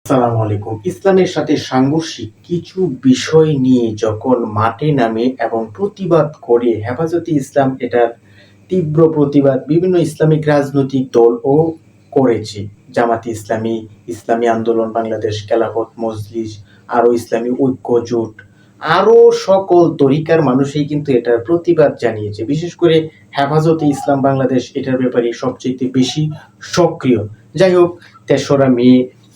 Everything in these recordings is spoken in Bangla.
আসসালামু আলাইকুম। ইসলামের সাথে সাংঘর্ষিক কিছু বিষয় নিয়ে যখন মাঠে নামে এবং প্রতিবাদ করে হেফাজতে ইসলাম এটার তীব্র প্রতিবাদ বিভিন্ন ইসলামিক রাজনৈতিক দলও করেছে। জামাতে ইসলামী, ইসলামী আন্দোলন বাংলাদেশ, খেলাফত মজলিস, আরো ইসলামী ঐক্য জোট, আরো সকল তরিকার মানুষই কিন্তু এটার প্রতিবাদ জানিয়েছে। বিশেষ করে হেফাজতে ইসলাম বাংলাদেশ এটার ব্যাপারে সবচেয়ে বেশি সক্রিয়। যাই হোক, ৩রা মে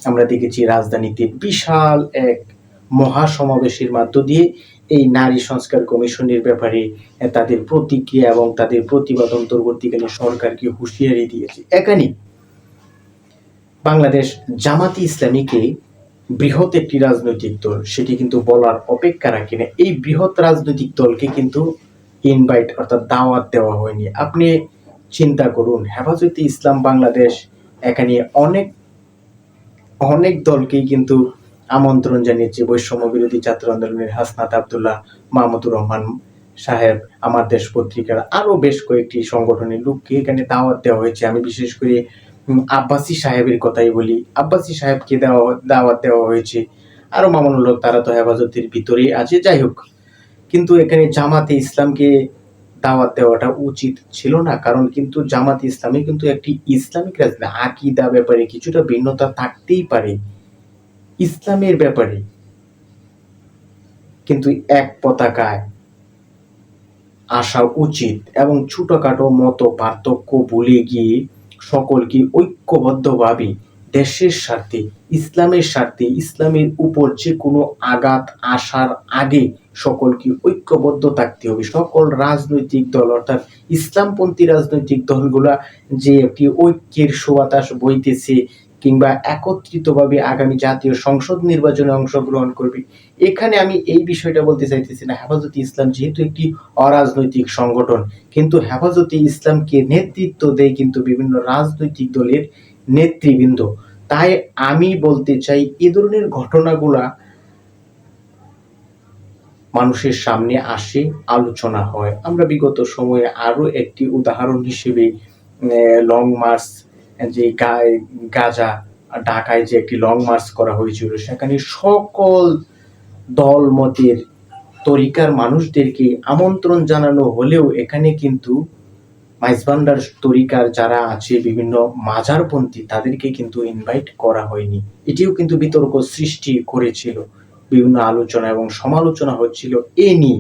আমরা দেখেছি রাজধানীতে বিশাল এক মহাসমাবেশের মধ্য দিয়ে এই নারী সংস্কার কমিশনের ব্যাপারে তাদের প্রতিক্রিয়া এবং তাদের প্রতিবাদ অন্তর্বর্তীকালীন সরকারকে হুঁশিয়ারি দিয়েছে। এখানে বাংলাদেশ জামাতে ইসলামীকে বৃহৎ একটি রাজনৈতিক দল, সেটি কিন্তু বলার অপেক্ষা রাখে না। এই বৃহৎ রাজনৈতিক দলকে কিন্তু ইনভাইট অর্থাৎ দাওয়াত দেওয়া হয়নি। আপনি চিন্তা করুন, হেফাজতে ইসলাম বাংলাদেশ এখানে অনেক অনেক দলকেই কিন্তু আমন্ত্রণ জানিয়েছে। বৈষম্য বিরোধী ছাত্র আন্দোলনের হাসনাত আব্দুল্লাহ, মাহমুদুর রহমান সাহেব, আমার দেশ পত্রিকার আরো বেশ কয়েকটি সংগঠনের লোককে এখানে দাওয়াত দেওয়া হয়েছে। আমি বিশেষ করে আব্বাসী সাহেবের কথাই বলি, আব্বাসী সাহেবকে দাওয়াত দেওয়া হয়েছে। আরো মামুনুল হক, তারা তো হেফাজতের ভিতরেই আছে। যাই হোক, কিন্তু এখানে জামাতে ইসলামকে দাওয়াত দেওয়াটা উচিত ছিল না। কারণ কিন্তু জামাতে ইসলামী কিন্তু একটি ইসলামিক রাজনীতি, আকীদা ব্যাপারে কিছুটা ভিন্নতা থাকতেই পারে ইসলামের ব্যাপারে, কিন্তু এক পতাকায় আসা উচিত এবং ছোটখাটো মত পার্থক্য ভুলে গিয়ে সকলকে ঐক্যবদ্ধভাবে দেশের স্বার্থে, ইসলামের স্বার্থে, ইসলামের উপর যে কোনো আঘাত আসার আগে সকলকে ঐক্যবদ্ধ থাকতে হবে। সকল রাজনৈতিক দল অর্থাৎ ইসলামপন্থী রাজনৈতিক দলগুলা যে একটি ঐক্যের সুবাতাস বইতেছে কিংবা একত্রিতভাবে আগামী জাতীয় সংসদ নির্বাচনে অংশগ্রহণ করবে, এখানে আমি এই বিষয়টা বলতে চাইতেছি না। হেফাজতে ইসলাম যেহেতু একটি অরাজনৈতিক সংগঠন, কিন্তু হেফাজতে ইসলামকে নেতৃত্ব দেয় কিন্তু বিভিন্ন রাজনৈতিক দলের নেতৃবৃন্দ। তাই আমি বলতে চাই, এ ধরনের ঘটনাগুলা মানুষের সামনে আসে, আলোচনা হয়। আমরা বিগত সময়ে আরো একটি উদাহরণ হিসেবে লং মার্চ, যে গাজা ঢাকায় যে একটি লং মার্চ করা হয়েছিল, সেখানে সকল দল মতের তরিকার মানুষদেরকে আমন্ত্রণ জানানো হলেও এখানে কিন্তু মাইজভান্ডার তরিকার যারা আছে বিভিন্ন মাজারপন্থী তাদেরকে কিন্তু ইনভাইট করা হয়নি। এটিও কিন্তু বিতর্ক সৃষ্টি করেছিল। বিভিন্ন আলোচনা এবং সমালোচনা হচ্ছিল এ নিয়ে।